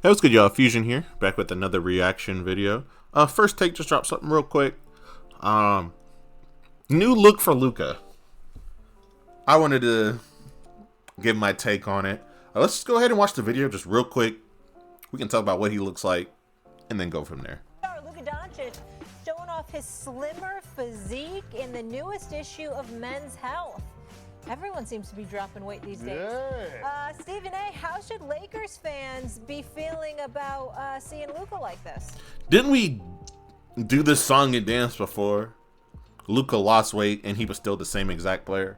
Hey, what's good, y'all? Fuzion here, back with another reaction video. First take, just drop something real quick. New look for Luka. I wanted to give my take on it. Let's just go ahead and watch the video just real quick. We can talk about what he looks like, and then go from there. Luka Doncic showing off his slimmer physique in the newest issue of Men's Health. Everyone seems to be dropping weight these days. Yeah. Stephen A., how should Lakers fans be feeling about seeing Luka like this? Didn't we do this song and dance before? Luka lost weight and he was still the same exact player?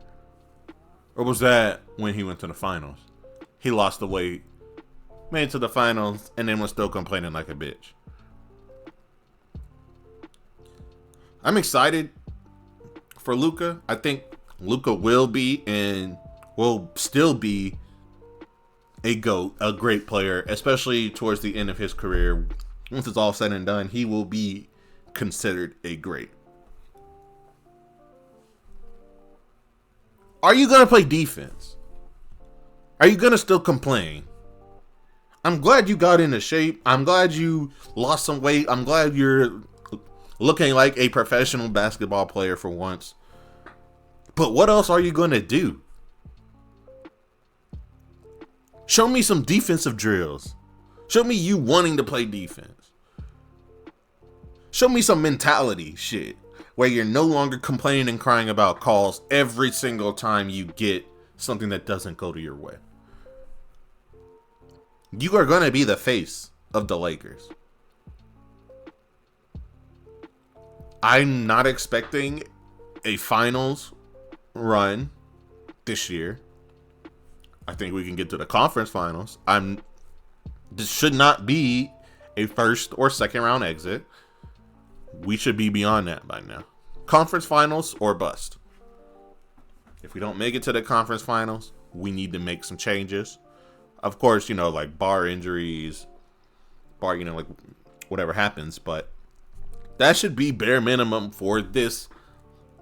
Or was that when he went to the finals? He lost the weight, made it to the finals, and then was still complaining like a bitch. I'm excited for Luka. I think Luka will be and will still be a GOAT, a great player, especially towards the end of his career. Once it's all said and done, he will be considered a great. Are you going to play defense? Are you going to still complain? I'm glad you got into shape. I'm glad you lost some weight. I'm glad you're looking like a professional basketball player for once. But what else are you going to do? Show me some defensive drills. Show me you wanting to play defense. Show me some mentality shit where you're no longer complaining and crying about calls every single time you get something that doesn't go to your way. You are going to be the face of the Lakers. I'm not expecting a finals run this year. I think we can get to the conference finals. This should not be a first or second round exit. We should be beyond that by now. Conference finals or bust. If we don't make it to the conference finals, we need to make some changes. Of course, like bar injuries, like whatever happens, but that should be bare minimum for this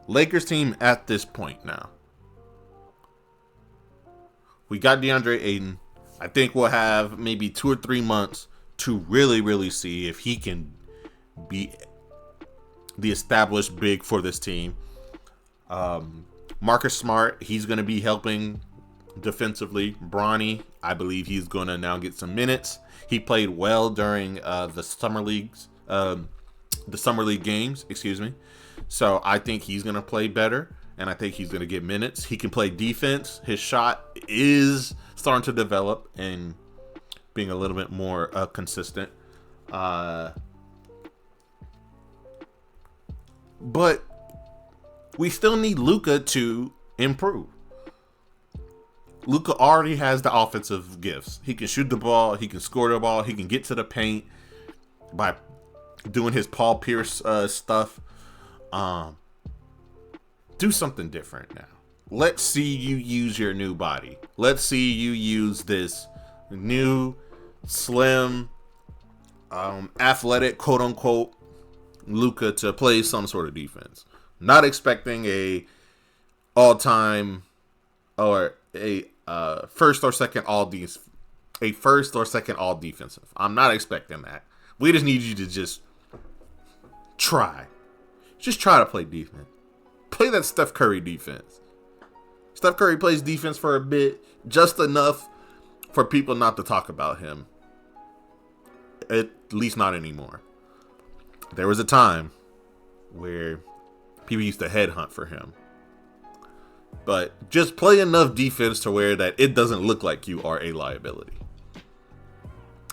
Lakers team at this point now. We got DeAndre Ayton. I think we'll have maybe 2 or 3 months to really see if he can be the established big for this team. Marcus Smart, he's going to be helping defensively. Bronny, I believe he's going to now get some minutes. He played well during the summer league games, excuse me. So I think he's going to play better, and I think he's going to get minutes. He can play defense. His shot is starting to develop and being a little bit more consistent. But we still need Luka to improve. Luka already has the offensive gifts. He can shoot the ball. He can score the ball. He can get to the paint by doing his Paul Pierce stuff. Do something different now. Let's see you use your new body. Let's see you use this new, slim, athletic, quote unquote, Luka to play some sort of defense. Not expecting a all-time or a first or second all defensive. I'm not expecting that. We just need you to just try. Just try to play defense. Play that Steph Curry defense. Steph Curry plays defense for a bit, just enough for people not to talk about him. At least not anymore. There was a time where people used to headhunt for him. But just play enough defense to where that it doesn't look like you are a liability.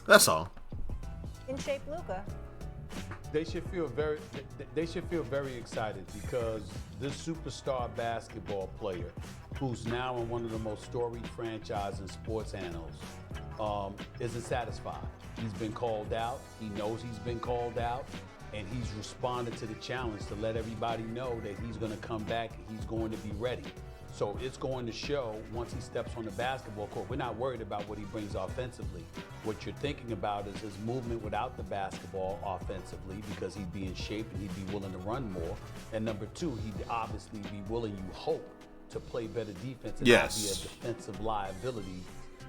That's all. In shape Luka. They should feel very excited because this superstar basketball player, who's now in one of the most storied franchises in sports annals, isn't satisfied. He's been called out. He knows he's been called out, and he's responded to the challenge to let everybody know that he's going to come back and he's going to be ready. So it's going to show once he steps on the basketball court. We're not worried about what he brings offensively. What you're thinking about is his movement without the basketball offensively, because he'd be in shape and he'd be willing to run more. And number two, he'd obviously be willing, you hope, to play better defense and not be a defensive liability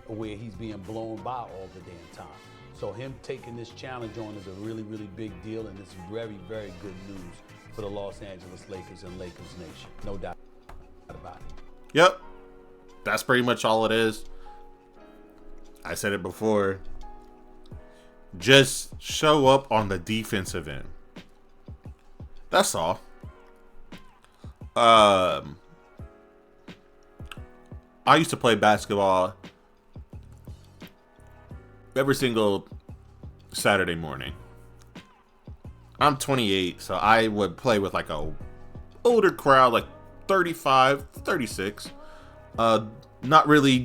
where he's being blown by all the damn time. So him taking this challenge on is a really, really big deal, and it's very, very good news for the Los Angeles Lakers and Lakers Nation. No doubt about it. Yep. That's pretty much all it is. I said it before. Just show up on the defensive end. That's all. I used to play basketball every single Saturday morning. I'm 28, so I would play with like a older crowd, like 35, 36. Not really,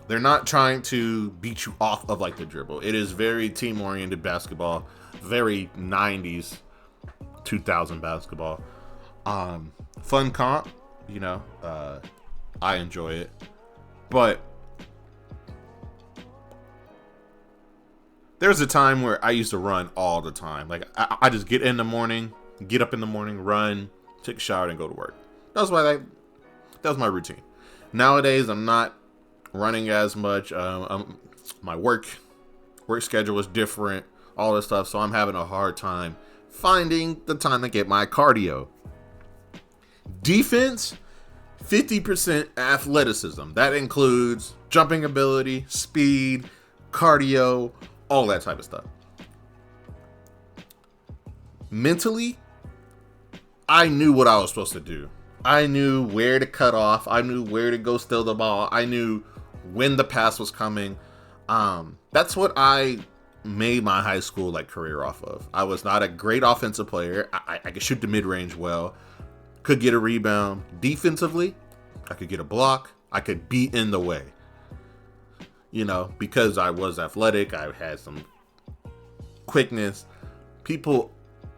they're not trying to beat you off of like the dribble. It is very team-oriented basketball, very 90s, 2000 basketball. Fun comp, I enjoy it. But there's a time where I used to run all the time. Like I just get up in the morning, run, take a shower, and go to work. That was my routine. Nowadays, I'm not running as much. My work schedule is different, all this stuff. So I'm having a hard time finding the time to get my cardio. Defense, 50% athleticism. That includes jumping ability, speed, cardio, all that type of stuff. Mentally, I knew what I was supposed to do. I knew where to cut off. I knew where to go steal the ball. I knew when the pass was coming. That's what I made my high school career off of. I was not a great offensive player. I could shoot the mid-range well. Could get a rebound. Defensively, I could get a block. I could be in the way. Because I was athletic, I had some quickness. People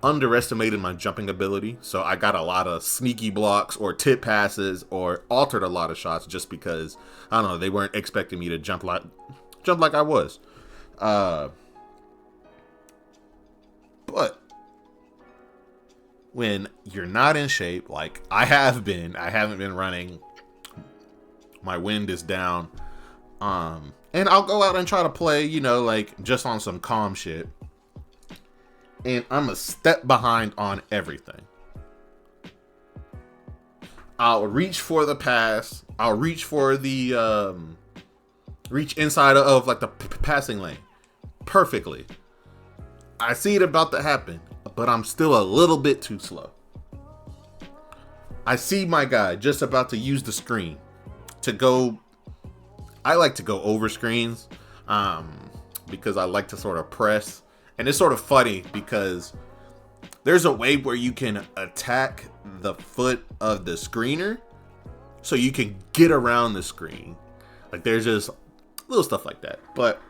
underestimated my jumping ability, so I got a lot of sneaky blocks or tip passes or altered a lot of shots just because, I don't know, they weren't expecting me to jump like I was. But when you're not in shape, like I haven't been running, my wind is down, and I'll go out and try to play, just on some calm shit. And I'm a step behind on everything. I'll reach for the pass. I'll reach for the reach inside of the passing lane perfectly. I see it about to happen, but I'm still a little bit too slow. I see my guy just about to use the screen to go. I like to go over screens because I like to sort of press. And it's sort of funny because there's a way where you can attack the foot of the screener so you can get around the screen. There's just little stuff like that. But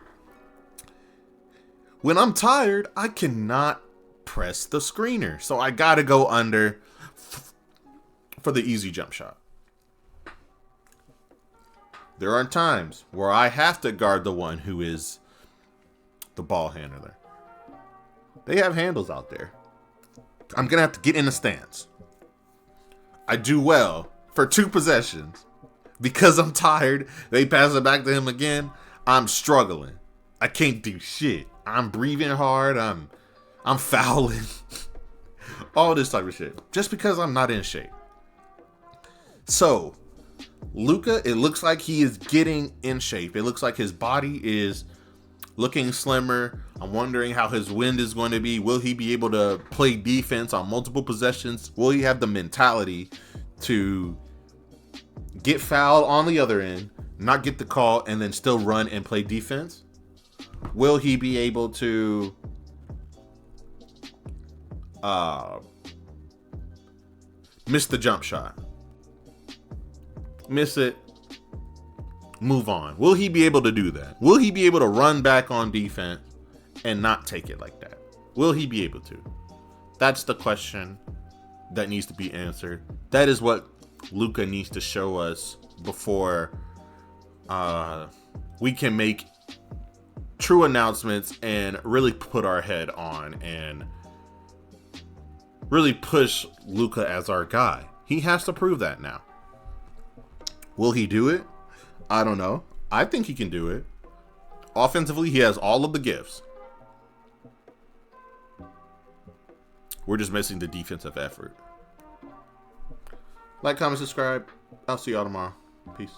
when I'm tired, I cannot press the screener. So I got to go under for the easy jump shot. There are times where I have to guard the one who is the ball handler. They have handles out there. I'm going to have to get in the stance. I do well for 2 possessions. Because I'm tired, they pass it back to him again. I'm struggling. I can't do shit. I'm breathing hard. I'm fouling. All this type of shit. Just because I'm not in shape. So, Luka, it looks like he is getting in shape. It looks like his body is looking slimmer. I'm wondering how his wind is going to be. Will he be able to play defense on multiple possessions? Will he have the mentality to get fouled on the other end, not get the call, and then still run and play defense? Will he be able to miss the jump shot? Miss it. Move on. Will he be able to do that? Will he be able to run back on defense and not take it like that? Will he be able to? That's the question that needs to be answered. That is what Luka needs to show us before we can make true announcements and really put our head on and really push Luka as our guy. He has to prove that now. Will he do it? I don't know. I think he can do it. Offensively, he has all of the gifts. We're just missing the defensive effort. Like, comment, subscribe. I'll see y'all tomorrow. Peace.